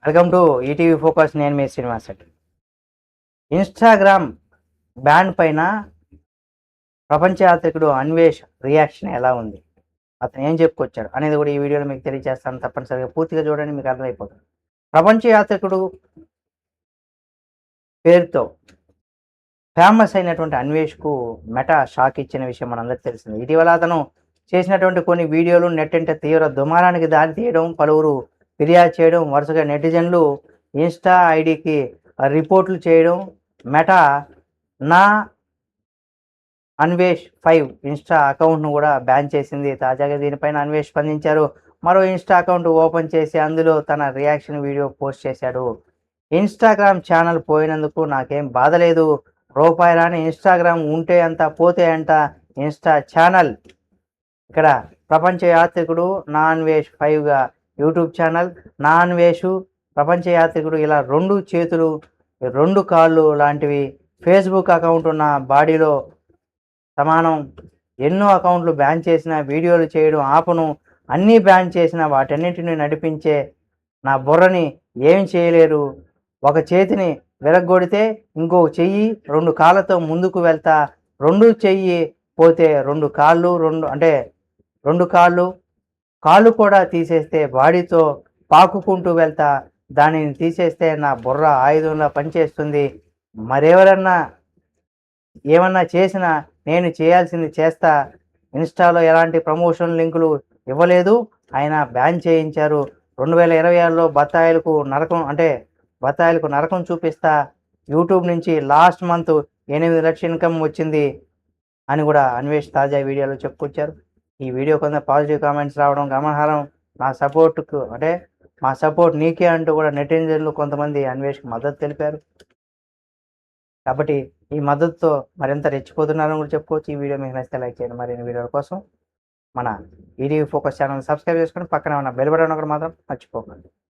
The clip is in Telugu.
Welcome to ETV focus. నేను మీ శ్రీనివాస్ రెడ్డి. ఇన్స్టాగ్రామ్ బ్యాన్ పైన ప్రపంచ యాత్రికుడు అన్వేష్ రియాక్షన్ ఎలా ఉంది, అతను ఏం చెప్పుకొచ్చాడు అనేది కూడా ఈ వీడియోలో మీకు తెలియజేస్తాను. తప్పనిసరిగా పూర్తిగా చూడండి, మీకు అర్థమైపోతుంది. ప్రపంచ యాత్రికుడు పేరుతో ఫేమస్ అయినటువంటి అన్వేష్కు మెటా షాక్ ఇచ్చిన విషయం మనందరికీ తెలిసింది. ఇటీవల అతను చేసినటువంటి కొన్ని వీడియోలు నెట్టింట తీవ్ర దుమారానికి దారి తీయడం, పలువురు ఫిర్యాదు చేయడం, వరుసగా నెటిజన్లు ఇన్స్టా ఐడికి రిపోర్ట్లు చేయడం, మెటా నా అన్వేష్ 5 ఇన్స్టా అకౌంట్ను కూడా బ్యాన్ చేసింది. తాజాగా దీనిపైన అన్వేష్ స్పందించారు. మరో ఇన్స్టా అకౌంట్ ఓపెన్ చేసి అందులో తన రియాక్షన్ వీడియో పోస్ట్ చేశాడు. ఇన్స్టాగ్రామ్ ఛానల్ పోయినందుకు నాకేం బాధ లేదు. రూపాయి రాని ఇన్స్టాగ్రామ్ ఉంటే అంత పోతే అంట ఇన్స్టా ఛానల్. ఇక్కడ ప్రపంచ యాత్రికుడు నా అన్వేష్ 5గా యూట్యూబ్ ఛానల్, నా అన్వేషు ప్రపంచ యాత్రికుడు, ఇలా 2 చేతులు 2 కాళ్ళు లాంటివి. ఫేస్బుక్ అకౌంట్ ఉన్న బాడీలో సమానం. ఎన్నో అకౌంట్లు బ్యాన్ చేసిన, వీడియోలు చేయడం ఆపను, అన్నీ బ్యాన్ చేసిన, వాటన్నింటిని నడిపించే నా బుర్రని ఏం చేయలేరు. ఒక చేతిని విరగ్గొడితే ఇంకో చెయ్యి 2 కాళ్ళతో ముందుకు వెళ్తా, 2 చెయ్యి పోతే 2 కాళ్ళు, 2 కాళ్ళు కూడా తీసేస్తే బాడీతో పాకుకుంటూ వెళ్తా, దానిని తీసేస్తే నా బుర్ర ఆయుధంలా పనిచేస్తుంది. మరెవరన్నా ఏమన్నా చేసినా నేను చేయాల్సింది చేస్తా. ఇన్స్టాలో ఎలాంటి ప్రమోషన్ లింకులు ఇవ్వలేదు, అయినా బ్యాన్ చేయించారు. 2026లో బత్తాయిలకు నరకం చూపిస్తా. యూట్యూబ్ నుంచి లాస్ట్ మంత్ 8 లక్షల ఇన్కమ్ వచ్చింది అని కూడా అన్వేష్ తాజా వీడియోలో చెప్పుకొచ్చారు. ఈ వీడియో కొంత పాజిటివ్ కామెంట్స్ రావడం గమనార్హం. మా సపోర్ట్ నీకే అంటూ కూడా నెటిజన్లు కొంతమంది అన్వేష్కి మద్దతు తెలిపారు. కాబట్టి ఈ మద్దతుతో మరింత రెచ్చిపోతున్నారని కూడా చెప్పుకోవచ్చు. ఈ వీడియో మీకు నచ్చితే లైక్ చేయండి. మరిన్ని వీడియోల కోసం మన ఈటీవీ ఫోకస్ ఛానల్ సబ్స్క్రైబ్ చేసుకొని పక్కన ఉన్న బెల్ బటన్ ఒకటి మాత్రం మర్చిపోకండి.